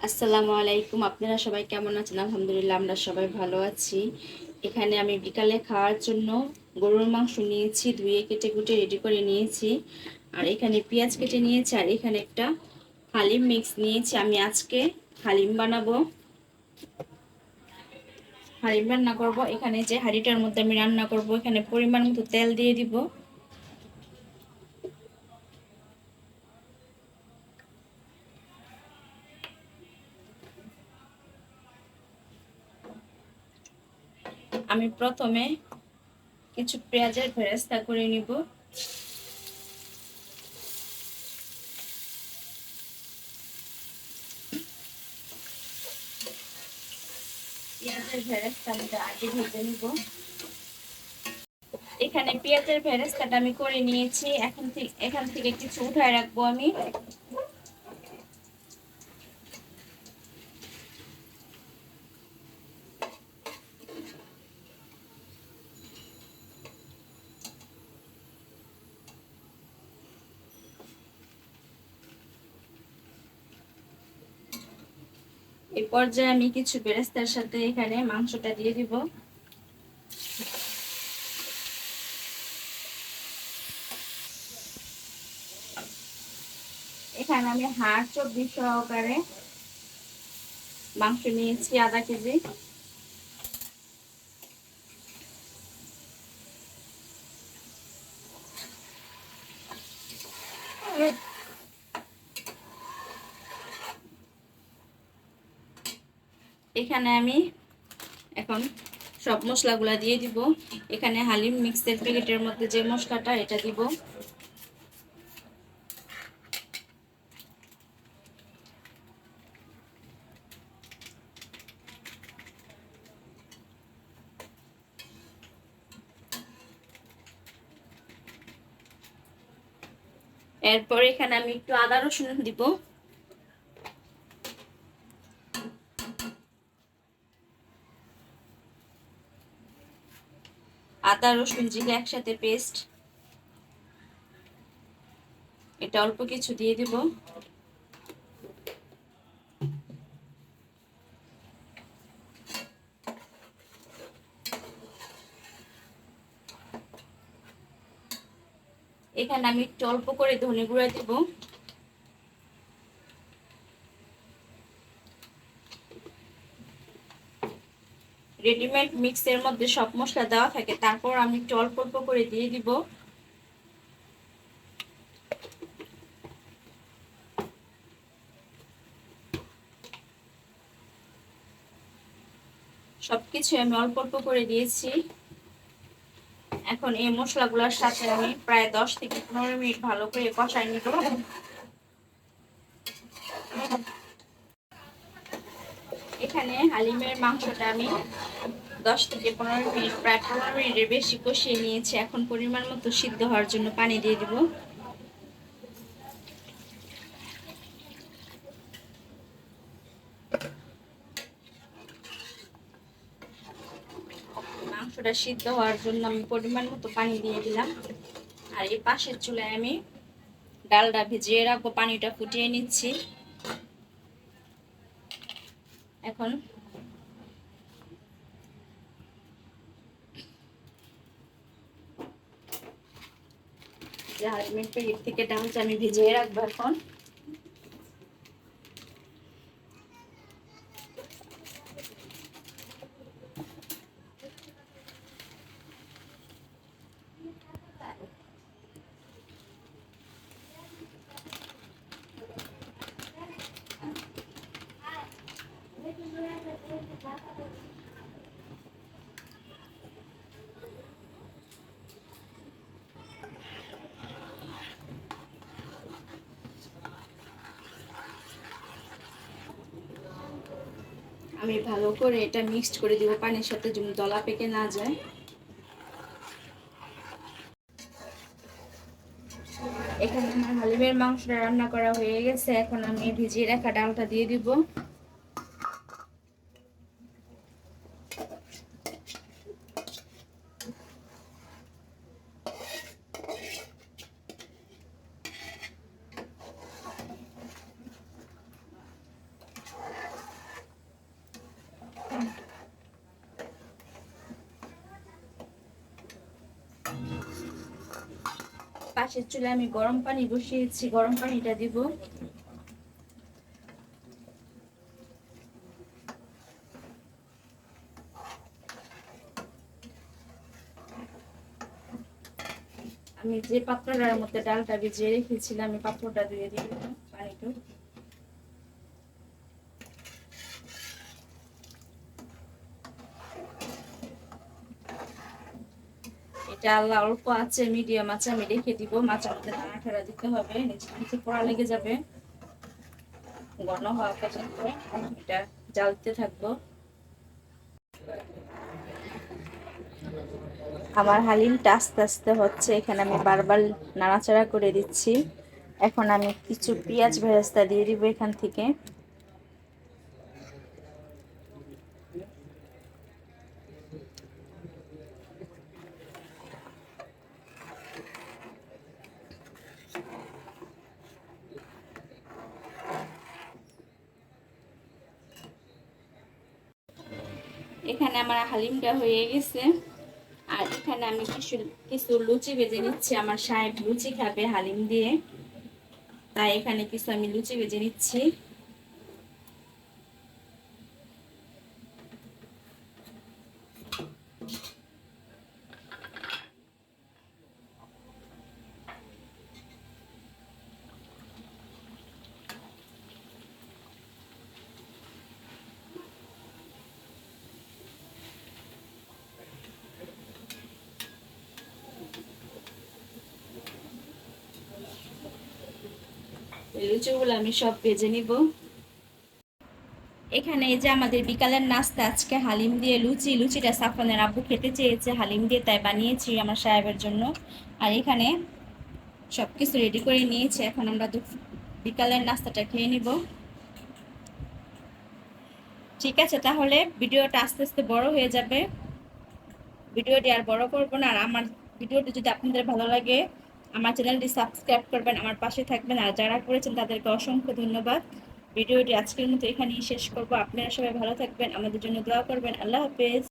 আসসালামু আলাইকুম। আপনারা সবাই কেমন আছেন? আলহামদুলিল্লাহ, আমরা সবাই ভালো আছি। এখানে আমি বিকালে খাওয়ার জন্য গরুর মাংস নিয়েছি, ধুয়ে কেটে কুটে রেডি করে নিয়েছি। আর এখানে পেঁয়াজ কেটে নিয়েছি, আর এখানে একটা হালিম মিক্স নিয়েছি। আমি আজকে হালিম বানাবো, হালিম রান্না করব। এখানে যে হাঁড়িটার মধ্যে আমি রান্না করব, এখানে পরিমাণ মতো তেল দিয়ে দিব। আমি প্রথমে কিছু পেঁয়াজের বেরেস্তা করে নিব। পেঁয়াজের বেরেস্তা আমি আগে ভেজে নিব। এখানে পেঁয়াজের বেরেস্তাটা আমি করে নিয়েছি। এখান থেকে কিছু উঠায় রাখবো আমি। এই পর্যায়ে আমি কিছু বেরেস্তার সাথে এখানে মাংসটা দিয়ে দিব। এখানে আমি হাড় চর্বি সহকারে মাংস নিয়েছি আধা কেজি। এখানে আমি এখন সব মশলাগুলা দিয়ে দিব। এখানে হালিম মিক্সের প্যাকেটের মধ্যে যে মশলাটা, এটা দিব। এরপর এখানে আমি একটু আদা রসুন দিব। আদা রসুন জিরে একসাথে পেস্ট, এটা অল্প কিছু দিয়ে দিব। এখানে আমি একটু অল্প করে ধনে গুঁড়া দিব। রেডিমেড মিক্সের মধ্যে সব মশলা দেওয়া থাকে, তারপর আমি একটু অল্প অল্প করে দিয়ে দিব। সবকিছু আমি অল্প অল্প করে দিয়েছি। এখন এই মশলাগুলোর সাথে আমি প্রায় 10 থেকে 15 মিনিট ভালো করে কষাই নিব। এখানে হালিমের মাংসটা আমি 10 থেকে 15 মিনিট, প্রায় 15 মিনিটের বেশি কষিয়ে নিয়েছি। এখন পরিমাণ মতো সিদ্ধ হওয়ার জন্য পানি দিয়ে দিব। মাংসটা সিদ্ধ হওয়ার জন্য আমি পরিমাণ মতো পানি দিয়ে দিলাম। আর এই পাশের চুলায় আমি ডালটা ভিজিয়ে রাখবো, পানিটা ফুটিয়ে নিচ্ছি। এখন যে হালিমের প্যাকেট থেকে ডালটা আমি ভিজিয়ে রাখবো এখন। আমি ভালো করে এটা মিক্সড করে দিব পানির সাথে, যেন দলা পেকে না যায়। এখানে আমার হালিমের মাংসটা রান্না করা হয়ে গেছে। এখন আমি ভিজিয়ে রাখা ডালটা দিয়ে দিব। পাশের চুলায় আমি গরম পানি বসিয়েছি, গরম পানিটা দিব। আমি যে পাত্রটার মধ্যে ডালটা ভিজিয়ে রেখেছিলাম আমি পাত্রটা দিয়ে দিব পানিটা। এটা আল্লাহ অল্প আছে, মিডিয়াম আছে আমি রেখে দিব। মাছের মধ্যে নাড়া ঠাড়া দিতে হবে, নিচে নিচে পোড়া লেগে যাবে। ঘন হওয়া পর্যন্ত এটা জ্বালতে থাকবো। আমার হালিমটা আস্তে আস্তে হচ্ছে, এখানে আমি বারবার নাড়াচাড়া করে দিচ্ছি। এখন আমি কিছু পেঁয়াজ বেরেস্তা দিয়ে দিব এখান থেকে। এখানে আমার হালিমটা হয়ে গেছে। আর এখানে আমি কিছু কিছু লুচি ভেজে নিচ্ছি। আমার সাহেব লুচি খাবে হালিম দিয়ে, তাই এখানে কিছু আমি লুচি ভেজে নিচ্ছি। লুচিগুলো আমি সব ভেজে নিব। এখানে এই যে আমাদের বিকালের নাস্তা আজকে হালিম দিয়ে লুচি। লুচিটা সাফনের আব্বু খেতে চেয়েছে হালিম দিয়ে, তাই বানিয়েছি আমার সাহেবের জন্য। আর এখানে সবকিছু রেডি করে নিয়েছি, এখন আমরা বিকালের নাস্তাটা খেয়ে নিব। ঠিক আছে, তাহলে ভিডিওটা আস্তে আস্তে বড় হয়ে যাবে। ভিডিওটি আর বড় করবো না। আর আমার ভিডিওটি যদি আপনাদের ভালো লাগে আমার চ্যানেলটি সাবস্ক্রাইব করবেন, আমার পাশে থাকবেন। আর যারা করেছেন তাদেরকে অসংখ্য ধন্যবাদ। ভিডিওটি আজকের মতো এখানেই শেষ করব। আপনারা সবাই ভালো থাকবেন, আমাদের জন্য দোয়া করবেন। আল্লাহ হাফেজ।